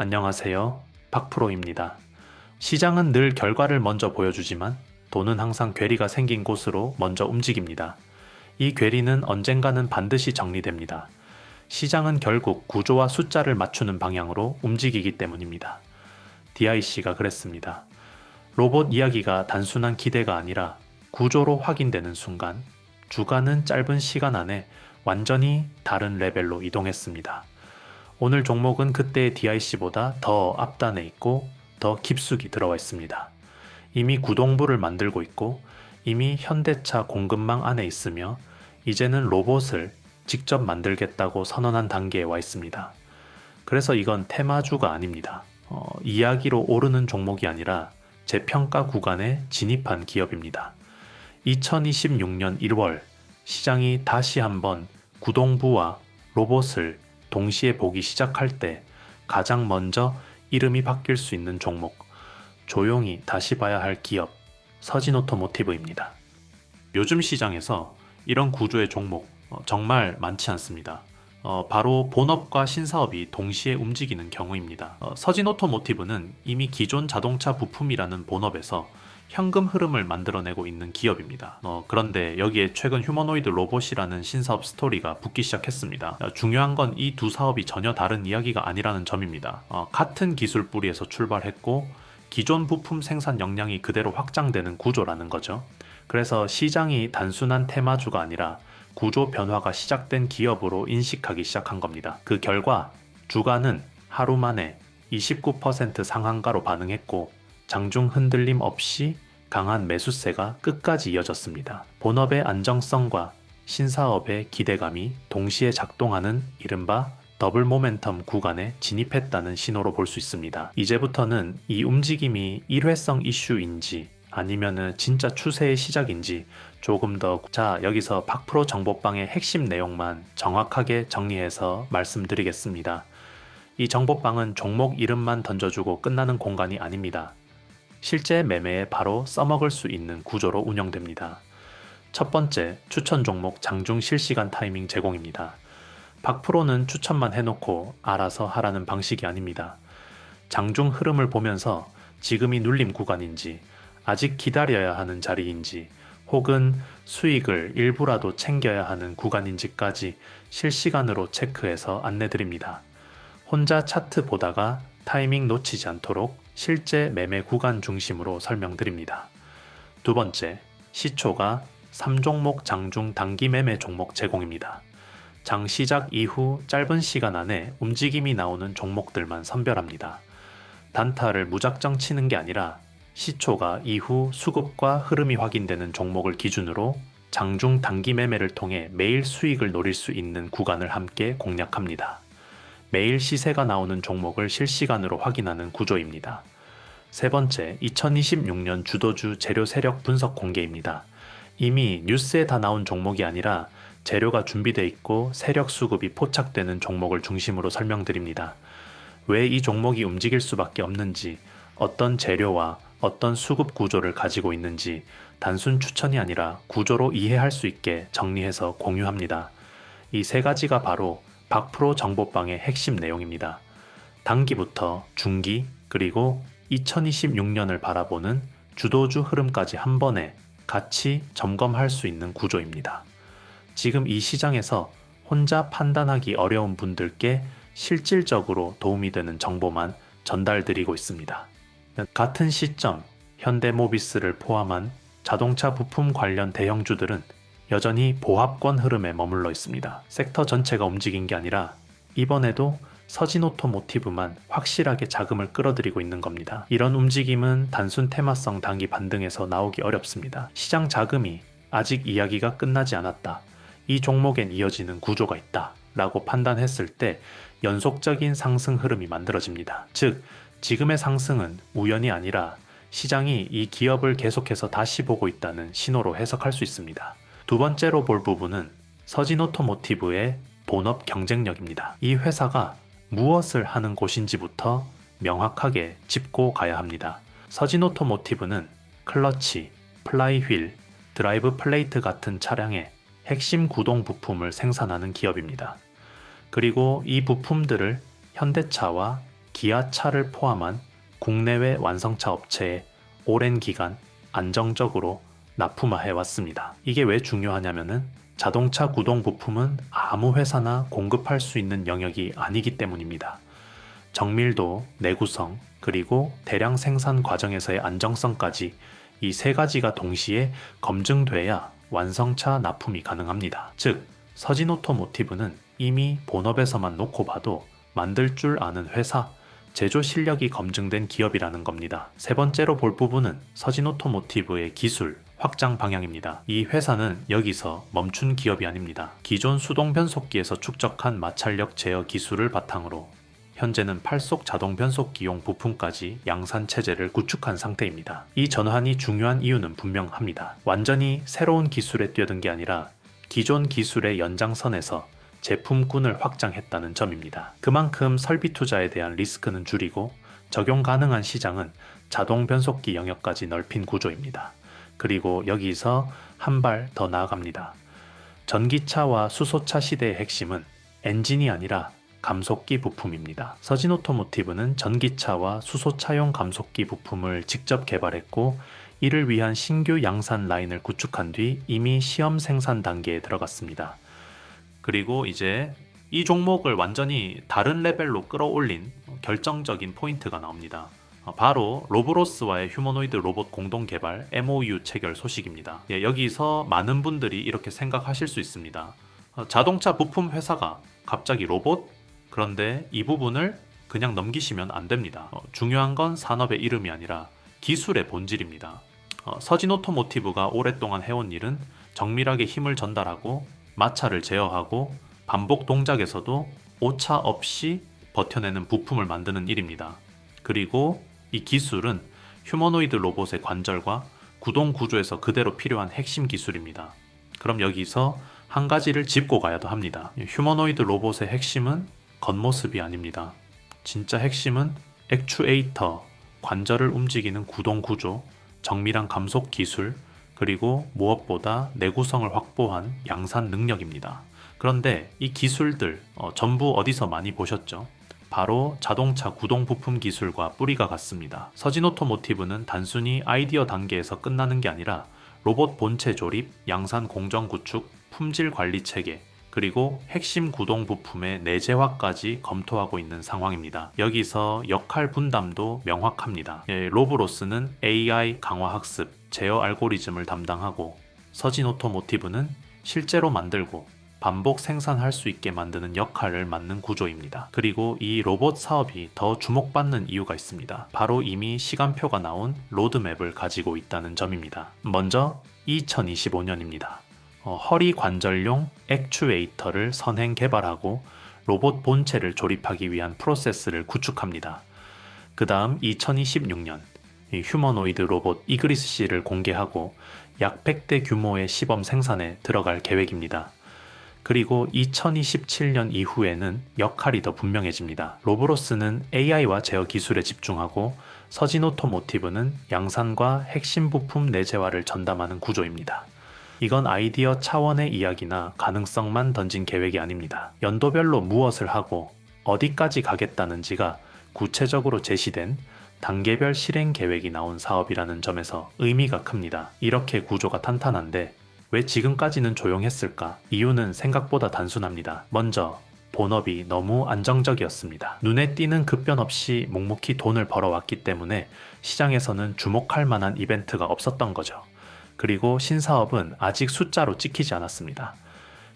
안녕하세요. 박프로입니다. 시장은 늘 결과를 먼저 보여주지만 돈은 항상 괴리가 생긴 곳으로 먼저 움직입니다. 이 괴리는 언젠가는 반드시 정리됩니다. 시장은 결국 구조와 숫자를 맞추는 방향으로 움직이기 때문입니다. DIC가 그랬습니다. 로봇 이야기가 단순한 기대가 아니라 구조로 확인되는 순간 주가는 짧은 시간 안에 완전히 다른 레벨로 이동했습니다. 오늘 종목은 그때의 DIC보다 더 앞단에 있고 더 깊숙이 들어와 있습니다. 이미 구동부를 만들고 있고 이미 현대차 공급망 안에 있으며 이제는 로봇을 직접 만들겠다고 선언한 단계에 와 있습니다. 그래서 이건 테마주가 아닙니다. 이야기로 오르는 종목이 아니라 재평가 구간에 진입한 기업입니다. 2026년 1월 시장이 다시 한번 구동부와 로봇을 동시에 보기 시작할 때 가장 먼저 이름이 바뀔 수 있는 종목, 조용히 다시 봐야 할 기업, 서진오토모티브입니다. 요즘 시장에서 이런 구조의 종목 정말 많지 않습니다. 바로 본업과 신사업이 동시에 움직이는 경우입니다. 서진오토모티브는 이미 기존 자동차 부품이라는 본업에서 현금 흐름을 만들어내고 있는 기업입니다. 그런데 여기에 최근 휴머노이드 로봇이라는 신사업 스토리가 붙기 시작했습니다. 중요한 건 이 두 사업이 전혀 다른 이야기가 아니라는 점입니다. 같은 기술 뿌리에서 출발했고 기존 부품 생산 역량이 그대로 확장되는 구조라는 거죠. 그래서 시장이 단순한 테마주가 아니라 구조 변화가 시작된 기업으로 인식하기 시작한 겁니다. 그 결과 주가는 하루 만에 29% 상한가로 반응했고 장중 흔들림 없이 강한 매수세가 끝까지 이어졌습니다. 본업의 안정성과 신사업의 기대감이 동시에 작동하는 이른바 더블 모멘텀 구간에 진입했다는 신호로 볼 수 있습니다. 이제부터는 이 움직임이 일회성 이슈인지 아니면은 진짜 추세의 시작인지 조금 더 여기서 박프로 정보방의 핵심 내용만 정확하게 정리해서 말씀드리겠습니다. 이 정보방은 종목 이름만 던져주고 끝나는 공간이 아닙니다. 실제 매매에 바로 써먹을 수 있는 구조로 운영됩니다. 첫 번째, 추천 종목 장중 실시간 타이밍 제공입니다. 박프로는 추천만 해놓고 알아서 하라는 방식이 아닙니다. 장중 흐름을 보면서 지금이 눌림 구간인지, 아직 기다려야 하는 자리인지, 혹은 수익을 일부라도 챙겨야 하는 구간인지까지 실시간으로 체크해서 안내드립니다. 혼자 차트 보다가 타이밍 놓치지 않도록 실제 매매 구간 중심으로 설명드립니다. 두 번째, 시초가 3종목 장중 단기 매매 종목 제공입니다. 장 시작 이후 짧은 시간 안에 움직임이 나오는 종목들만 선별합니다. 단타를 무작정 치는 게 아니라 시초가 이후 수급과 흐름이 확인되는 종목을 기준으로 장중 단기 매매를 통해 매일 수익을 노릴 수 있는 구간을 함께 공략합니다. 매일 시세가 나오는 종목을 실시간으로 확인하는 구조입니다. 세 번째, 2026년 주도주 재료 세력 분석 공개입니다. 이미 뉴스에 다 나온 종목이 아니라 재료가 준비되어 있고 세력 수급이 포착되는 종목을 중심으로 설명드립니다. 왜 이 종목이 움직일 수밖에 없는지, 어떤 재료와 어떤 수급 구조를 가지고 있는지 단순 추천이 아니라 구조로 이해할 수 있게 정리해서 공유합니다. 이 세 가지가 바로 박프로 정보방의 핵심 내용입니다. 단기부터 중기 그리고 2026년을 바라보는 주도주 흐름까지 한 번에 같이 점검할 수 있는 구조입니다. 지금 이 시장에서 혼자 판단하기 어려운 분들께 실질적으로 도움이 되는 정보만 전달드리고 있습니다. 같은 시점 현대모비스를 포함한 자동차 부품 관련 대형주들은 여전히 보합권 흐름에 머물러 있습니다. 섹터 전체가 움직인 게 아니라 이번에도 서진오토모티브만 확실하게 자금을 끌어들이고 있는 겁니다. 이런 움직임은 단순 테마성 단기 반등에서 나오기 어렵습니다. 시장 자금이 아직 이야기가 끝나지 않았다. 이 종목엔 이어지는 구조가 있다. 라고 판단했을 때 연속적인 상승 흐름이 만들어집니다. 즉, 지금의 상승은 우연이 아니라 시장이 이 기업을 계속해서 다시 보고 있다는 신호로 해석할 수 있습니다. 두 번째로 볼 부분은 서진오토모티브의 본업 경쟁력입니다. 이 회사가 무엇을 하는 곳인지부터 명확하게 짚고 가야 합니다. 서진오토모티브는 클러치, 플라이휠, 드라이브 플레이트 같은 차량의 핵심 구동 부품을 생산하는 기업입니다. 그리고 이 부품들을 현대차와 기아차를 포함한 국내외 완성차 업체에 오랜 기간 안정적으로 납품해왔습니다. 이게 왜 중요하냐면은 자동차 구동 부품은 아무 회사나 공급할 수 있는 영역이 아니기 때문입니다. 정밀도, 내구성, 그리고 대량 생산 과정에서의 안정성까지 이 세 가지가 동시에 검증돼야 완성차 납품이 가능합니다. 즉, 서진 오토모티브는 이미 본업에서만 놓고 봐도 만들 줄 아는 회사, 제조 실력이 검증된 기업이라는 겁니다. 세 번째로 볼 부분은 서진 오토모티브의 기술 확장 방향입니다. 이 회사는 여기서 멈춘 기업이 아닙니다. 기존 수동 변속기에서 축적한 마찰력 제어 기술을 바탕으로 현재는 8속 자동 변속기용 부품까지 양산 체제를 구축한 상태입니다. 이 전환이 중요한 이유는 분명합니다. 완전히 새로운 기술에 뛰어든 게 아니라 기존 기술의 연장선에서 제품군을 확장했다는 점입니다. 그만큼 설비 투자에 대한 리스크는 줄이고 적용 가능한 시장은 자동 변속기 영역까지 넓힌 구조입니다. 그리고 여기서 한 발 더 나아갑니다. 전기차와 수소차 시대의 핵심은 엔진이 아니라 감속기 부품입니다. 서진 오토모티브는 전기차와 수소차용 감속기 부품을 직접 개발했고 이를 위한 신규 양산 라인을 구축한 뒤 이미 시험 생산 단계에 들어갔습니다. 그리고 이제 이 종목을 완전히 다른 레벨로 끌어올린 결정적인 포인트가 나옵니다. 바로 로브로스와의 휴머노이드 로봇 공동 개발 MOU 체결 소식입니다. 여기서 많은 분들이 이렇게 생각하실 수 있습니다. 자동차 부품 회사가 갑자기 로봇? 그런데 이 부분을 그냥 넘기시면 안 됩니다. 중요한 건 산업의 이름이 아니라 기술의 본질입니다. 서진 오토모티브가 오랫동안 해온 일은 정밀하게 힘을 전달하고 마찰을 제어하고 반복 동작에서도 오차 없이 버텨내는 부품을 만드는 일입니다. 그리고 이 기술은 휴머노이드 로봇의 관절과 구동 구조에서 그대로 필요한 핵심 기술입니다. 그럼 여기서 한 가지를 짚고 가야도 합니다. 휴머노이드 로봇의 핵심은 겉모습이 아닙니다. 진짜 핵심은 액추에이터, 관절을 움직이는 구동 구조, 정밀한 감속 기술, 그리고 무엇보다 내구성을 확보한 양산 능력입니다. 그런데 이 기술들 전부 어디서 많이 보셨죠? 바로 자동차 구동 부품 기술과 뿌리가 같습니다. 서진 오토모티브는 단순히 아이디어 단계에서 끝나는 게 아니라 로봇 본체 조립, 양산 공정 구축, 품질 관리 체계, 그리고 핵심 구동 부품의 내재화까지 검토하고 있는 상황입니다. 여기서 역할 분담도 명확합니다. 로브로스는 AI 강화 학습, 제어 알고리즘을 담당하고 서진 오토모티브는 실제로 만들고 반복 생산할 수 있게 만드는 역할을 맡는 구조입니다. 그리고 이 로봇 사업이 더 주목받는 이유가 있습니다. 바로 이미 시간표가 나온 로드맵을 가지고 있다는 점입니다. 먼저 2025년입니다. 허리 관절용 액추에이터를 선행 개발하고 로봇 본체를 조립하기 위한 프로세스를 구축합니다. 그 다음 2026년 휴머노이드 로봇 이그리스C를 공개하고 약 100대 규모의 시범 생산에 들어갈 계획입니다. 그리고 2027년 이후에는 역할이 더 분명해집니다. 로브로스는 AI와 제어 기술에 집중하고 서진 오토모티브는 양산과 핵심 부품 내재화를 전담하는 구조입니다. 이건 아이디어 차원의 이야기나 가능성만 던진 계획이 아닙니다. 연도별로 무엇을 하고 어디까지 가겠다는지가 구체적으로 제시된 단계별 실행 계획이 나온 사업이라는 점에서 의미가 큽니다. 이렇게 구조가 탄탄한데 왜 지금까지는 조용했을까? 이유는 생각보다 단순합니다. 먼저 본업이 너무 안정적이었습니다. 눈에 띄는 급변 없이 묵묵히 돈을 벌어왔기 때문에 시장에서는 주목할 만한 이벤트가 없었던 거죠. 그리고 신사업은 아직 숫자로 찍히지 않았습니다.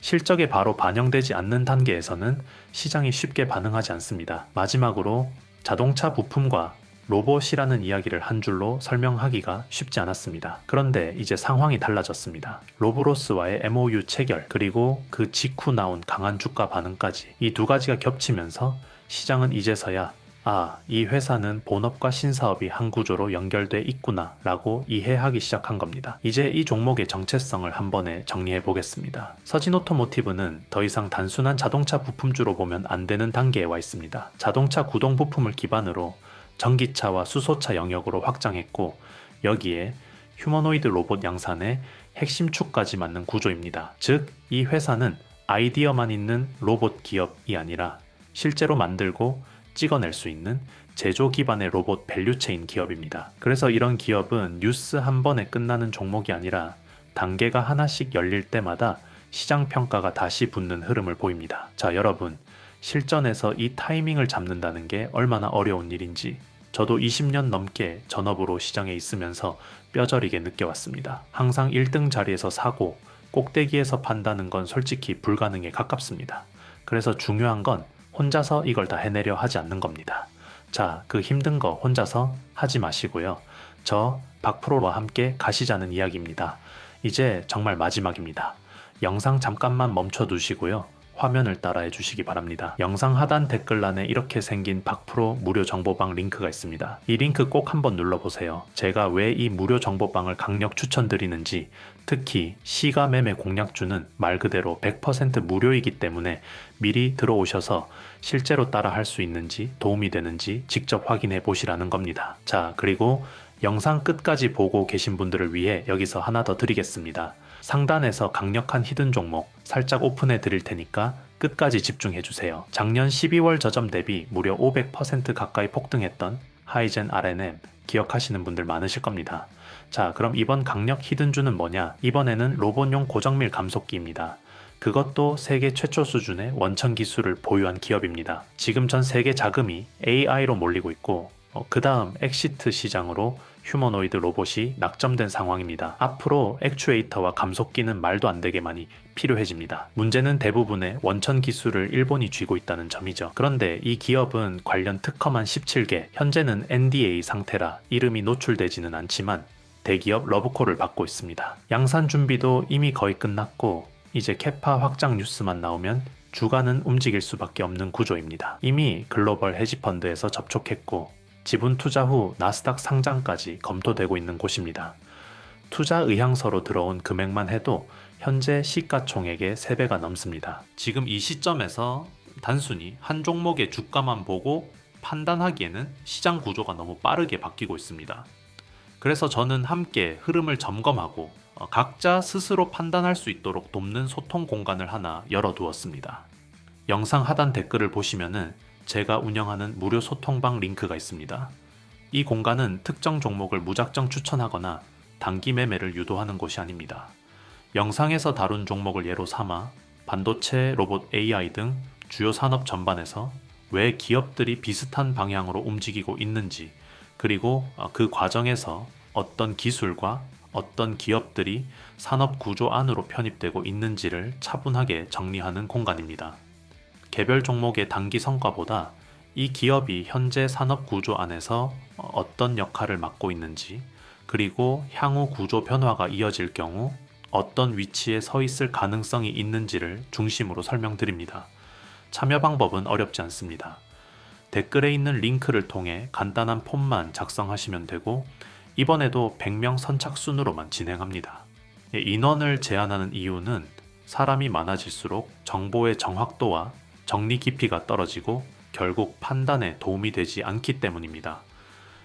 실적에 바로 반영되지 않는 단계에서는 시장이 쉽게 반응하지 않습니다. 마지막으로 자동차 부품과 로봇이라는 이야기를 한 줄로 설명하기가 쉽지 않았습니다. 그런데 이제 상황이 달라졌습니다. 로브로스와의 MOU 체결, 그리고 그 직후 나온 강한 주가 반응까지 이 두 가지가 겹치면서 시장은 이제서야 이 회사는 본업과 신사업이 한 구조로 연결돼 있구나 라고 이해하기 시작한 겁니다. 이제 이 종목의 정체성을 한 번에 정리해 보겠습니다. 서진 오토모티브는 더 이상 단순한 자동차 부품주로 보면 안 되는 단계에 와 있습니다. 자동차 구동 부품을 기반으로 전기차와 수소차 영역으로 확장했고 여기에 휴머노이드 로봇 양산의 핵심 축까지 맞는 구조입니다. 즉, 이 회사는 아이디어만 있는 로봇 기업이 아니라 실제로 만들고 찍어낼 수 있는 제조 기반의 로봇 밸류체인 기업입니다. 그래서 이런 기업은 뉴스 한 번에 끝나는 종목이 아니라 단계가 하나씩 열릴 때마다 시장 평가가 다시 붙는 흐름을 보입니다. 자, 여러분, 실전에서 이 타이밍을 잡는다는 게 얼마나 어려운 일인지 저도 20년 넘게 전업으로 시장에 있으면서 뼈저리게 느껴왔습니다. 항상 1등 자리에서 사고 꼭대기에서 판다는 건 솔직히 불가능에 가깝습니다. 그래서 중요한 건 혼자서 이걸 다 해내려 하지 않는 겁니다. 자, 그 힘든 거 혼자서 하지 마시고요. 저 박프로와 함께 가시자는 이야기입니다. 이제 정말 마지막입니다. 영상 잠깐만 멈춰 두시고요. 화면을 따라해 주시기 바랍니다. 영상 하단 댓글란에 이렇게 생긴 박프로 무료 정보방 링크가 있습니다. 이 링크 꼭 한번 눌러보세요. 제가 왜 이 무료 정보방을 강력 추천드리는지, 특히 시가 매매 공략주는 말 그대로 100% 무료이기 때문에 미리 들어오셔서 실제로 따라 할 수 있는지 도움이 되는지 직접 확인해 보시라는 겁니다. 자, 그리고 영상 끝까지 보고 계신 분들을 위해 여기서 하나 더 드리겠습니다. 상단에서 강력한 히든 종목 살짝 오픈해 드릴 테니까 끝까지 집중해 주세요. 작년 12월 저점 대비 무려 500% 가까이 폭등했던 하이젠 RNM 기억하시는 분들 많으실 겁니다. 자, 그럼 이번 강력 히든주는 뭐냐? 이번에는 로봇용 고정밀 감속기입니다. 그것도 세계 최초 수준의 원천 기술을 보유한 기업입니다. 지금 전 세계 자금이 AI로 몰리고 있고 그 다음 엑시트 시장으로 휴머노이드 로봇이 낙점된 상황입니다. 앞으로 액추에이터와 감속기는 말도 안 되게 많이 필요해집니다. 문제는 대부분의 원천 기술을 일본이 쥐고 있다는 점이죠. 그런데 이 기업은 관련 특허만 17개, 현재는 NDA 상태라 이름이 노출되지는 않지만 대기업 러브콜을 받고 있습니다. 양산 준비도 이미 거의 끝났고 이제 캐파 확장 뉴스만 나오면 주가는 움직일 수밖에 없는 구조입니다. 이미 글로벌 헤지펀드에서 접촉했고 지분 투자 후 나스닥 상장까지 검토되고 있는 곳입니다. 투자 의향서로 들어온 금액만 해도 현재 시가총액의 3배가 넘습니다. 지금 이 시점에서 단순히 한 종목의 주가만 보고 판단하기에는 시장 구조가 너무 빠르게 바뀌고 있습니다. 그래서 저는 함께 흐름을 점검하고 각자 스스로 판단할 수 있도록 돕는 소통 공간을 하나 열어두었습니다. 영상 하단 댓글을 보시면은 제가 운영하는 무료 소통방 링크가 있습니다. 이 공간은 특정 종목을 무작정 추천하거나 단기 매매를 유도하는 곳이 아닙니다. 영상에서 다룬 종목을 예로 삼아 반도체, 로봇, AI 등 주요 산업 전반에서 왜 기업들이 비슷한 방향으로 움직이고 있는지, 그리고 그 과정에서 어떤 기술과 어떤 기업들이 산업 구조 안으로 편입되고 있는지를 차분하게 정리하는 공간입니다. 개별 종목의 단기 성과보다 이 기업이 현재 산업 구조 안에서 어떤 역할을 맡고 있는지, 그리고 향후 구조 변화가 이어질 경우 어떤 위치에 서 있을 가능성이 있는지를 중심으로 설명드립니다. 참여 방법은 어렵지 않습니다. 댓글에 있는 링크를 통해 간단한 폼만 작성하시면 되고 이번에도 100명 선착순으로만 진행합니다. 인원을 제한하는 이유는 사람이 많아질수록 정보의 정확도와 정리 깊이가 떨어지고 결국 판단에 도움이 되지 않기 때문입니다.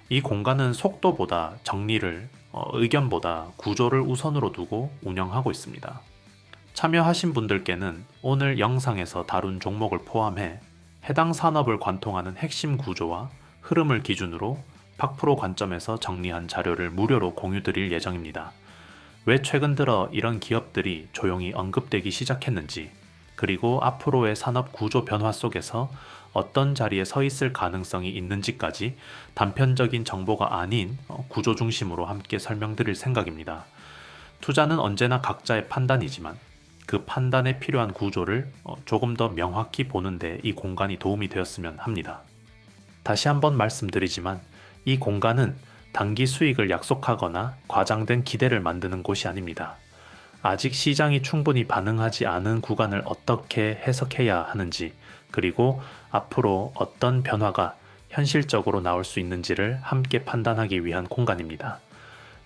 이 공간은 속도보다 정리를, 의견보다 구조를 우선으로 두고 운영하고 있습니다. 참여하신 분들께는 오늘 영상에서 다룬 종목을 포함해 해당 산업을 관통하는 핵심 구조와 흐름을 기준으로 박프로 관점에서 정리한 자료를 무료로 공유드릴 예정입니다. 왜 최근 들어 이런 기업들이 조용히 언급되기 시작했는지, 그리고 앞으로의 산업 구조 변화 속에서 어떤 자리에 서 있을 가능성이 있는지까지 단편적인 정보가 아닌 구조 중심으로 함께 설명드릴 생각입니다. 투자는 언제나 각자의 판단이지만 그 판단에 필요한 구조를 조금 더 명확히 보는데 이 공간이 도움이 되었으면 합니다. 다시 한번 말씀드리지만 이 공간은 단기 수익을 약속하거나 과장된 기대를 만드는 곳이 아닙니다. 아직 시장이 충분히 반응하지 않은 구간을 어떻게 해석해야 하는지, 그리고 앞으로 어떤 변화가 현실적으로 나올 수 있는지를 함께 판단하기 위한 공간입니다.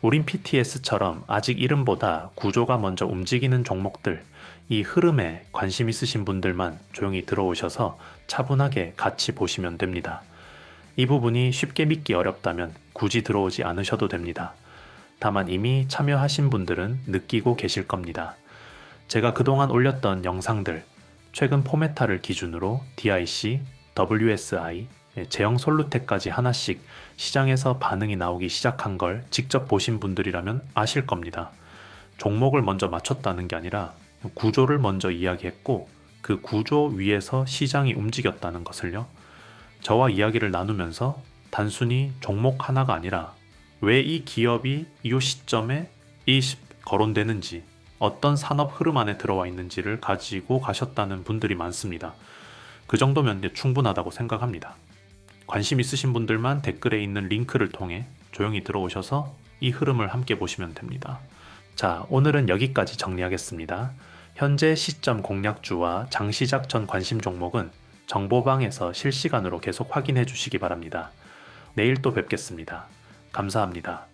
우린 PTS처럼 아직 이름보다 구조가 먼저 움직이는 종목들, 이 흐름에 관심 있으신 분들만 조용히 들어오셔서 차분하게 같이 보시면 됩니다. 이 부분이 쉽게 믿기 어렵다면 굳이 들어오지 않으셔도 됩니다. 다만 이미 참여하신 분들은 느끼고 계실 겁니다. 제가 그동안 올렸던 영상들, 최근 포메타를 기준으로 DIC, WSI, 제형 솔루텍까지 하나씩 시장에서 반응이 나오기 시작한 걸 직접 보신 분들이라면 아실 겁니다. 종목을 먼저 맞췄다는 게 아니라 구조를 먼저 이야기했고 그 구조 위에서 시장이 움직였다는 것을요. 저와 이야기를 나누면서 단순히 종목 하나가 아니라 왜 이 기업이 이 시점에 거론되는지, 어떤 산업 흐름 안에 들어와 있는지를 가지고 가셨다는 분들이 많습니다. 그 정도면 충분하다고 생각합니다. 관심 있으신 분들만 댓글에 있는 링크를 통해 조용히 들어오셔서 이 흐름을 함께 보시면 됩니다. 자, 오늘은 여기까지 정리하겠습니다. 현재 시점 공략주와 장시작 전 관심 종목은 정보방에서 실시간으로 계속 확인해 주시기 바랍니다. 내일 또 뵙겠습니다. 감사합니다.